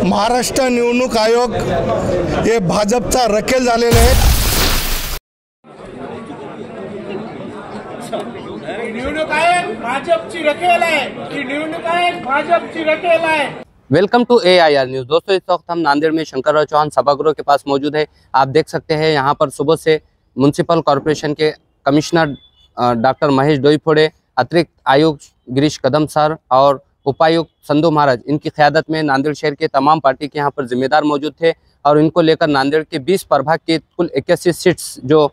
महाराष्ट्र निवडणूक आयोग हे भाजपचा रकेल झालेला आहे। निवडणूक आयोग भाजपची रकेल आहे की निवडणूक आयोग भाजपची रकेल आहे। Welcome to AIR news. दोस्तों, इस वक्त हम नांदेड़ में शंकरराव चौहान सभागृह के पास मौजूद है। आप देख सकते हैं यहाँ पर सुबह से म्युनिसिपल कॉरपोरेशन के कमिश्नर डॉक्टर महेश डोईफोड़े, अतिरिक्त आयुक्त गिरीश कदम सर और उपायुक्त संधू महाराज, इनकी क़यादत में नांदेड़ शहर के तमाम पार्टी के यहाँ पर जिम्मेदार मौजूद थे और इनको लेकर नांदेड़ के 20 प्रभाग के कुल 81 सीट्स जो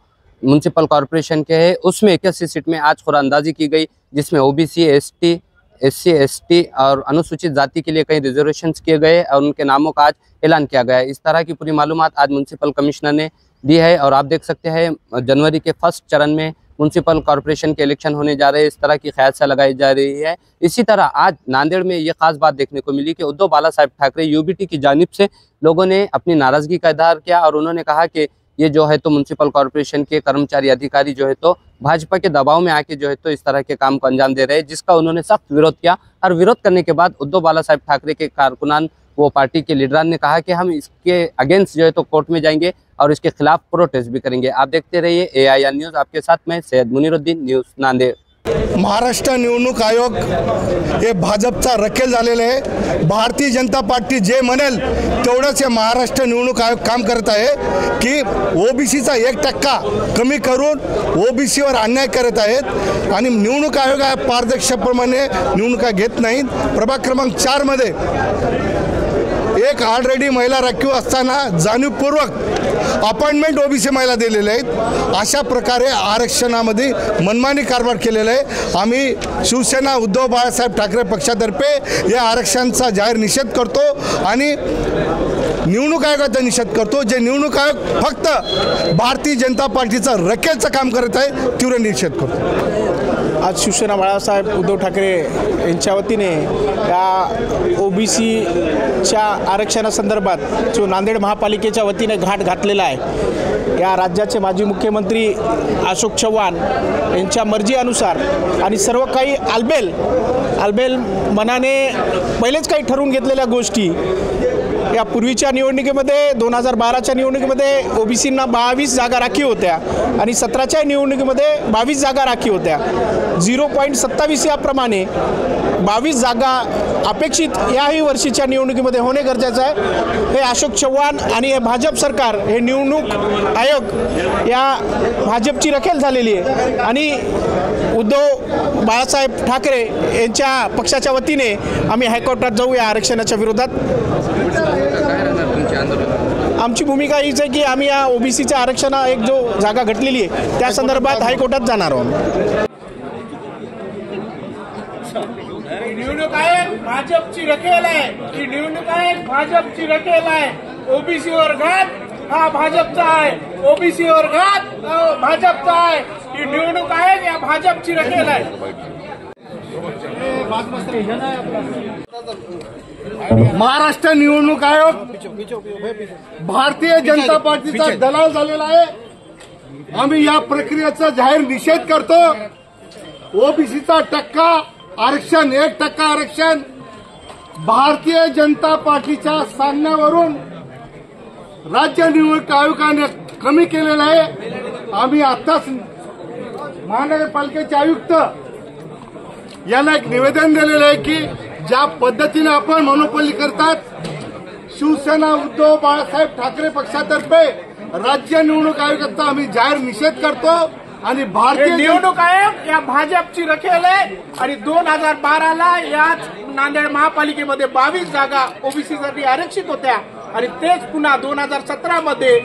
म्युनिसिपल कॉरपोरेशन के हैं उसमें 81 सीट में आज खुरानंदाजी की गई, जिसमें OBC, ST, SC, ST और अनुसूचित जाति के लिए कई रिजर्वेशंस किए गए और उनके नामों का आज ऐलान किया गया है। इस तरह की पूरी मालूमात आज म्युनिसिपल कमिश्नर ने दी है और आप देख सकते हैं जनवरी के फर्स्ट चरण में म्युनिसिपल कॉरपोरेशन के इलेक्शन होने जा रहे हैं, इस तरह की ख्याल लगाई जा रही है। इसी तरह आज नांदेड़ में ये खास बात देखने को मिली कि उद्धव बाला साहब ठाकरे UBT की जानिब से लोगों ने अपनी नाराजगी का इजहार किया और उन्होंने कहा कि ये जो है तो म्युनिसिपल कॉरपोरेशन के कर्मचारी अधिकारी जो है तो भाजपा के दबाव में आके जो है तो इस तरह के काम को अंजाम दे रहे हैं, जिसका उन्होंने सख्त विरोध किया। और विरोध करने के बाद उद्धव बाला साहब ठाकरे के कारकुनान, वो पार्टी के लीडरान ने कहा कि हम इसके अगेंस्ट जो है तो कोर्ट में जाएंगे और इसके खिलाफ प्रोटेस्ट भी करेंगे। आप देखते रहिए AIR न्यूज़। आपके साथ मैं सैयद मुनीरुद्दीन, न्यूज़ नांदेड़। महाराष्ट्र निवडणूक आयोग हे भाजपचा रकेल झालेला आहे। भारतीय जनता पार्टी जे म्हणेल तेवढंच हे महाराष्ट्र निवडणूक आयोग काम करत आहे की OBCचा 1% कमी करून OBCवर अन्याय करत आहेत आणि निवडणूक आयोग पारदर्शकपणे निवडणुका घेत नाहीत। प्रभाग क्रमांक 4 मध्ये एक ऑलरेडी महिला राखीव असताना जाणीवपूर्वक अपॉइंटमेंट OBC महिला दिलेले आहेत। अशा प्रकारे आरक्षणामध्ये मनमानी कारभार केलेला आहे। आम्ही शिवसेना उद्धव बाळासाहेब ठाकरे पक्षातर्फे या आरक्षणाचा जाहीर निषेध करतो आणि निवडणूक आयोगाचा निषेध करतो। जे निवडणूक आयोग फक्त भारतीय जनता पार्टीचा रकेलचं काम करत आहे, तीव्र निषेध करतो। आज शिवसेना बाळासाहेब उद्धव ठाकरे यांच्या वतीने या OBCच्या आरक्षणासंदर्भात जो नांदेड महापालिकेच्या वतीने घाट घातलेला आहे, या राज्याचे माजी मुख्यमंत्री अशोक चव्हाण यांच्या मर्जीनुसार आणि सर्व काही आलबेल मनाने पहिलेच काही ठरवून घेतलेल्या गोष्टी या पूर्वीच्या निवडणुकीमध्ये 2012च्या निवडणुकीमध्ये OBCंना 22 जागा राखीव होत्या आणि 17च्या निवडणुकीमध्ये 22 जागा राखीव होत्या। 0.27 याप्रमाणे 22 जागा अपेक्षित याही वर्षीच्या निवडणुकीमध्ये होणे गरजेचं आहे। हे अशोक चव्हाण आणि हे भाजप सरकार, हे निवडणूक आयोग या भाजपची रकेल झालेली आहे आणि उद्धव बाळासाहेब ठाकरे यांच्या पक्षाच्या वतीने आम्ही हायकोर्टात जाऊ या आरक्षणाच्या विरोधात। आमची भूमिका हीच आहे की आम्ही या OBCच्या आरक्षण एक जो जागा घटलेली आहे त्या संदर्भात हायकोर्टात जाणार आहोत। निवडणूक आयोग भाजपची रकेल आहे की निवडणूक आयोग भाजपची रकेल आहे। OBCवर घात हा भाजपचा आहे, OBCवर घात भाजपचा आहे की निवडणूक आयोग या भाजपची रकेल आहे। महाराष्ट्र निवडणूक आयोग भारतीय जनता पार्टीचा दलाल झालेला आहे। आम्ही या प्रक्रियेचा जाहीर निषेध करतो। OBCचा आरक्षण 1% आरक्षण भारतीय जनता पार्टीच्या सांगण्यावरून राज्य निवडणूक आयोगाने कमी केलेलं आहे। आम्ही आताच महानगरपालिकेचे आयुक्त यांना एक निवेदन दिलेलं आहे की ज्या पद्धतीने आपण मोनोपोली करतात, शिवसेना उद्धव बाळासाहेब ठाकरे पक्षातर्फे राज्य निवडणूक आयोगाचा आम्ही जाहीर निषेध करतो आणि भारतीय निवडणूक आयोग या भाजपची रकेल आहे आणि 2012ला याच नांदेड महापालिकेमध्ये 22 जागा OBCसाठी आरक्षित होत्या आणि तेच पुन्हा 2017 मध्ये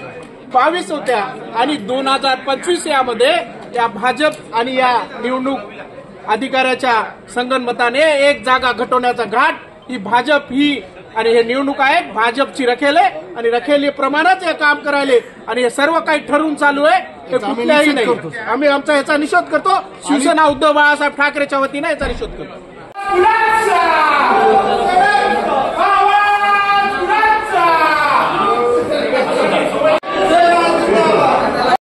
22 होत्या आणि 2025 यामध्ये या भाजप आणि या निवडणूक अधिकाऱ्याच्या संगनमताने 1 जागा घटवण्याचा घाट ही भाजप ही आणि हे निवडणूक आयोग भाजपची रकेल आहे आणि रकेलीप्रमाणेच हे काम करायले आणि हे सर्व काही ठरवून चालू आहे। हे कुठल्याही नाही। आम्ही आमचा याचा निषेध करतो। शिवसेना उद्धव बाळासाहेब ठाकरेच्या वतीने याचा निषेध करतो।